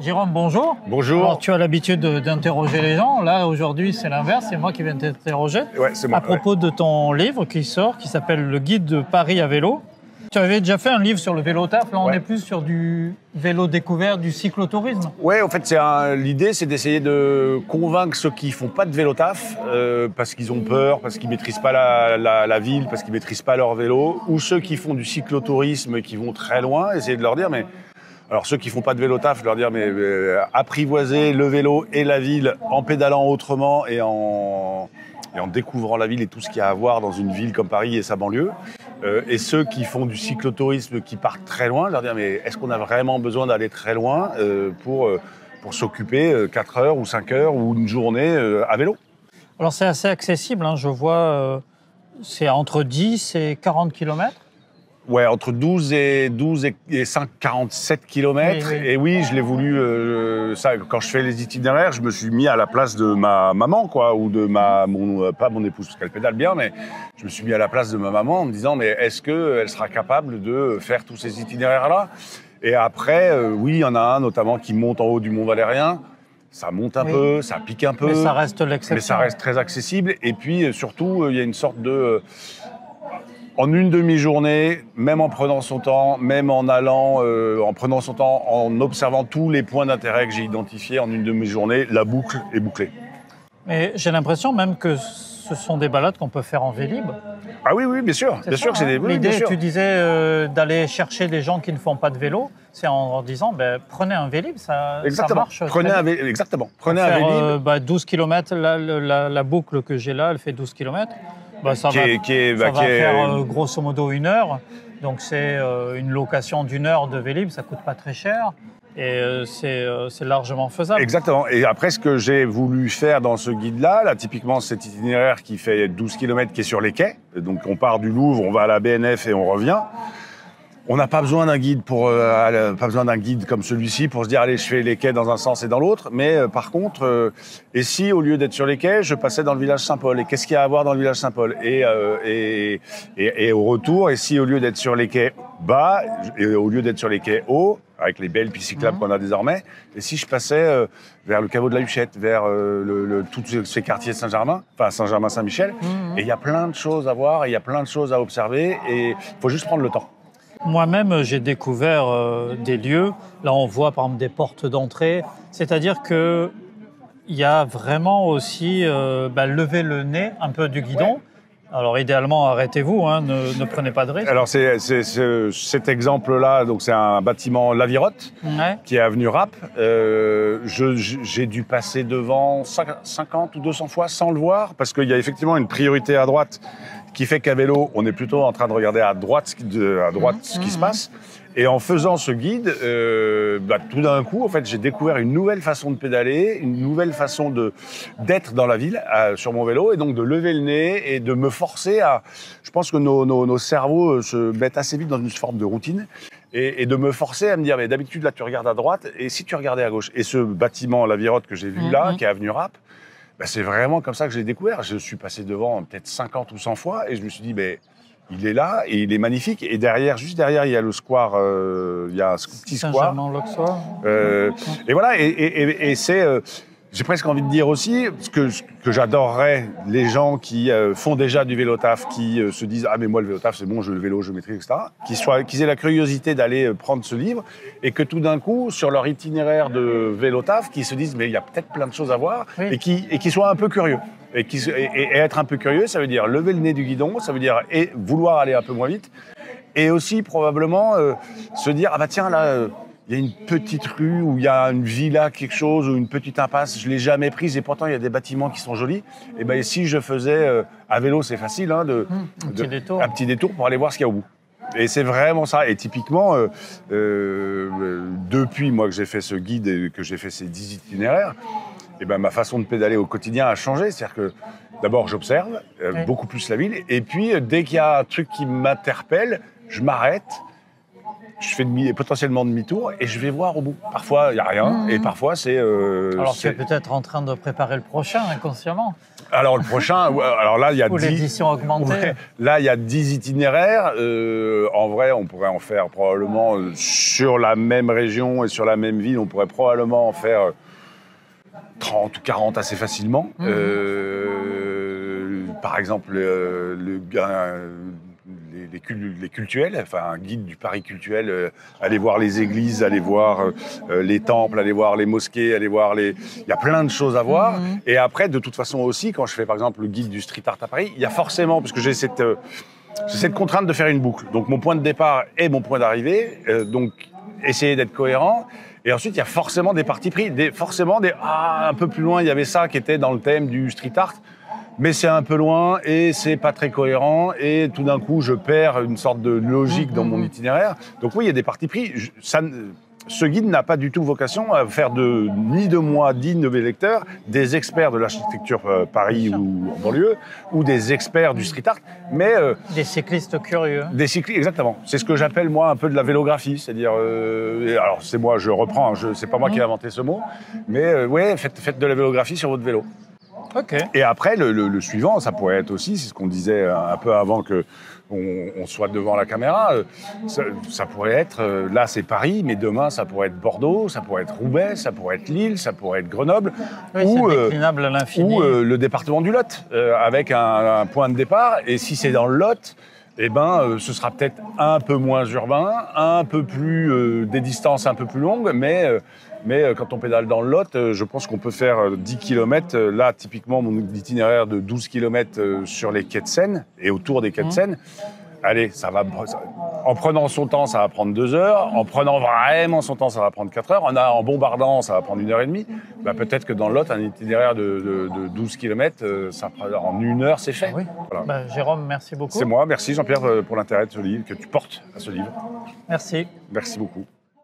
Jérôme, bonjour. Bonjour. Alors, tu as l'habitude d'interroger les gens. Là, aujourd'hui, c'est l'inverse. C'est moi qui viens t'interroger. Ouais, c'est moi. À propos de ton livre qui sort, qui s'appelle Le guide de Paris à vélo. Tu avais déjà fait un livre sur le vélo taf. Là, on est plus sur du vélo découvert, du cyclotourisme. Ouais, en fait, l'idée, c'est d'essayer de convaincre ceux qui font pas de vélo taf, parce qu'ils ont peur, parce qu'ils maîtrisent pas la ville, parce qu'ils maîtrisent pas leur vélo, ou ceux qui font du cyclotourisme et qui vont très loin, essayer de leur dire, mais alors ceux qui font pas de vélo taf, leur dire, mais apprivoiser le vélo et la ville en pédalant autrement et en découvrant la ville et tout ce qu'il y a à voir dans une ville comme Paris et sa banlieue. Et ceux qui font du cyclotourisme, qui partent très loin, leur dire, mais est-ce qu'on a vraiment besoin d'aller très loin pour s'occuper 4 heures ou 5 heures ou une journée à vélo? Alors, c'est assez accessible. Hein. Je vois, c'est entre 10 et 40 km. Ouais, entre 12 et 47 km. Oui, oui. Et oui, je l'ai voulu, ça, quand je fais les itinéraires, je me suis mis à la place de ma maman, quoi, ou de pas mon épouse, parce qu'elle pédale bien, mais je me suis mis à la place de ma maman en me disant, mais est-ce qu'elle sera capable de faire tous ces itinéraires-là? Et après, oui, il y en a un notamment qui monte en haut du Mont Valérien. Ça monte un peu, ça pique un peu. Mais ça reste l'exception. Mais ça reste très accessible. Et puis, surtout, il y a une sorte de... En une demi-journée, même en prenant son temps, même en allant, en prenant son temps, en observant tous les points d'intérêt que j'ai identifiés en une demi-journée, la boucle est bouclée. Mais j'ai l'impression même que ce sont des balades qu'on peut faire en Vélib. Ah oui, oui, bien sûr. Bien sûr que c'est des... Oui, bien L'idée, sûr. tu disais, d'aller chercher des gens qui ne font pas de vélo, c'est en leur disant, prenez un Vélib, ça marche. Prenez un Vélib. Exactement. Prenez un Vélib. 12 km, la boucle que j'ai là, elle fait 12 km. Ça va faire grosso modo 1 heure. Donc c'est une location d'1 heure de Vélib, ça coûte pas très cher. Et c'est largement faisable. Exactement. Et après, ce que j'ai voulu faire dans ce guide-là, typiquement cet itinéraire qui fait 12 km qui est sur les quais. Donc on part du Louvre, on va à la BNF et on revient. On n'a pas besoin d'un guide comme celui-ci pour se dire allez, je fais les quais dans un sens et dans l'autre. Mais par contre, et si au lieu d'être sur les quais, je passais dans le village Saint-Paul? Et qu'est-ce qu'il y a à voir dans le village Saint-Paul? Et au retour, et si au lieu d'être sur les quais bas, et au lieu d'être sur les quais hauts, avec les belles pistes cyclables qu'on a désormais, et si je passais vers le caveau de la Huchette, vers tous ces quartiers de Saint-Germain, enfin Saint-Germain-Saint-Michel, et il y a plein de choses à voir, et il y a plein de choses à observer, et il faut juste prendre le temps. Moi-même, j'ai découvert des lieux. Là, on voit par exemple des portes d'entrée. C'est-à-dire qu'il y a vraiment aussi lever le nez un peu du guidon. Ouais. Alors, idéalement, arrêtez-vous, hein, ne prenez pas de risque. Alors, cet exemple-là, donc c'est un bâtiment Lavirotte, qui est avenue Rapp. J'ai dû passer devant 50 ou 200 fois sans le voir, parce qu'il y a effectivement une priorité à droite qui fait qu'à vélo, on est plutôt en train de regarder à droite ce qui se passe. Et en faisant ce guide, tout d'un coup, en fait, j'ai découvert une nouvelle façon de pédaler, une nouvelle façon d'être dans la ville sur mon vélo, et donc de lever le nez et de me forcer à... Je pense que nos cerveaux se mettent assez vite dans une forme de routine, et de me forcer à me dire, mais d'habitude, là, tu regardes à droite, et si tu regardais à gauche? Et ce bâtiment Lavirotte que j'ai vu là, qui est avenue Rapp, c'est vraiment comme ça que je l'ai découvert. Je suis passé devant peut-être 50 ou 100 fois, et je me suis dit, il est là et il est magnifique. Et derrière, juste derrière, il y a le square, il y a un petit square. Et voilà, et c'est... j'ai presque envie de dire aussi ce que j'adorerais, les gens qui font déjà du vélo taf, qui se disent « Ah, mais moi, le vélo taf, c'est bon, le vélo, je maîtrise, etc. » Qu'ils aient la curiosité d'aller prendre ce livre, et que tout d'un coup, sur leur itinéraire de vélo taf, qu'ils se disent « Mais il y a peut-être plein de choses à voir, et qu'ils soient un peu curieux. Et être un peu curieux, ça veut dire lever le nez du guidon, ça veut dire vouloir aller un peu moins vite, et aussi probablement se dire « Ah bah tiens, là... il y a une petite rue où il y a une villa, quelque chose, ou une petite impasse, je ne l'ai jamais prise, et pourtant il y a des bâtiments qui sont jolis. Et si je faisais à vélo, c'est facile, hein, un petit détour pour aller voir ce qu'il y a au bout. Et c'est vraiment ça. Et typiquement, depuis moi que j'ai fait ce guide et que j'ai fait ces 10 itinéraires, ma façon de pédaler au quotidien a changé. C'est-à-dire que d'abord, j'observe beaucoup plus la ville, et puis dès qu'il y a un truc qui m'interpelle, je m'arrête. Je fais potentiellement demi-tour et je vais voir au bout. Parfois, il n'y a rien, et parfois, c'est... Alors, tu es peut-être en train de préparer le prochain, inconsciemment. Alors le prochain, alors là il y a Ou 10... l'édition augmentée. Ouais, là il y a 10 itinéraires. En vrai, on pourrait en faire probablement sur la même région et sur la même ville, on pourrait probablement en faire 30 ou 40 assez facilement. Par exemple, les cultuels, enfin un guide du Paris cultuel, aller voir les églises, aller voir les temples, aller voir les mosquées, aller voir les... Il y a plein de choses à voir. Et après, de toute façon aussi, quand je fais par exemple le guide du street art à Paris, il y a forcément, parce que j'ai cette contrainte de faire une boucle. Donc mon point de départ est mon point d'arrivée, donc essayer d'être cohérent. Et ensuite, il y a forcément des partis pris, un peu plus loin, il y avait ça qui était dans le thème du street art. Mais c'est un peu loin et c'est pas très cohérent et tout d'un coup je perds une sorte de logique dans mon itinéraire. Donc oui, il y a des partis pris. Ce guide n'a pas du tout vocation à faire ni de moi, ni de mes lecteurs, des experts de l'architecture Paris ou en banlieue, ou des experts du street art, mais... des cyclistes curieux. Des cyclistes, exactement. C'est ce que j'appelle moi un peu de la vélographie, c'est-à-dire... alors c'est moi, je reprends, c'est pas moi qui ai inventé ce mot, mais ouais, faites de la vélographie sur votre vélo. Okay. Et après, le suivant, ça pourrait être aussi, c'est ce qu'on disait un peu avant qu'on soit devant la caméra, ça pourrait être, là c'est Paris, mais demain ça pourrait être Bordeaux, ça pourrait être Roubaix, ça pourrait être Lille, ça pourrait être Grenoble, oui, ou déclinable à l'infini. Ou le département du Lot, avec un point de départ. Et si c'est dans le Lot, eh ben, ce sera peut-être un peu moins urbain, un peu plus des distances un peu plus longues, mais quand on pédale dans le Lot, je pense qu'on peut faire 10 km. Là, typiquement, mon itinéraire de 12 km sur les quais de Seine et autour des quais de Seine. Allez, en prenant son temps, ça va prendre 2 heures. En prenant vraiment son temps, ça va prendre 4 heures. En bombardant, ça va prendre 1h30. Bah, peut-être que dans le Lot, un itinéraire de 12 km, en 1 heure, c'est fait. Oui. Voilà. Bah, Jérôme, merci beaucoup. C'est moi. Merci Jean-Pierre pour l'intérêt de ce livre, que tu portes à ce livre. Merci. Merci beaucoup.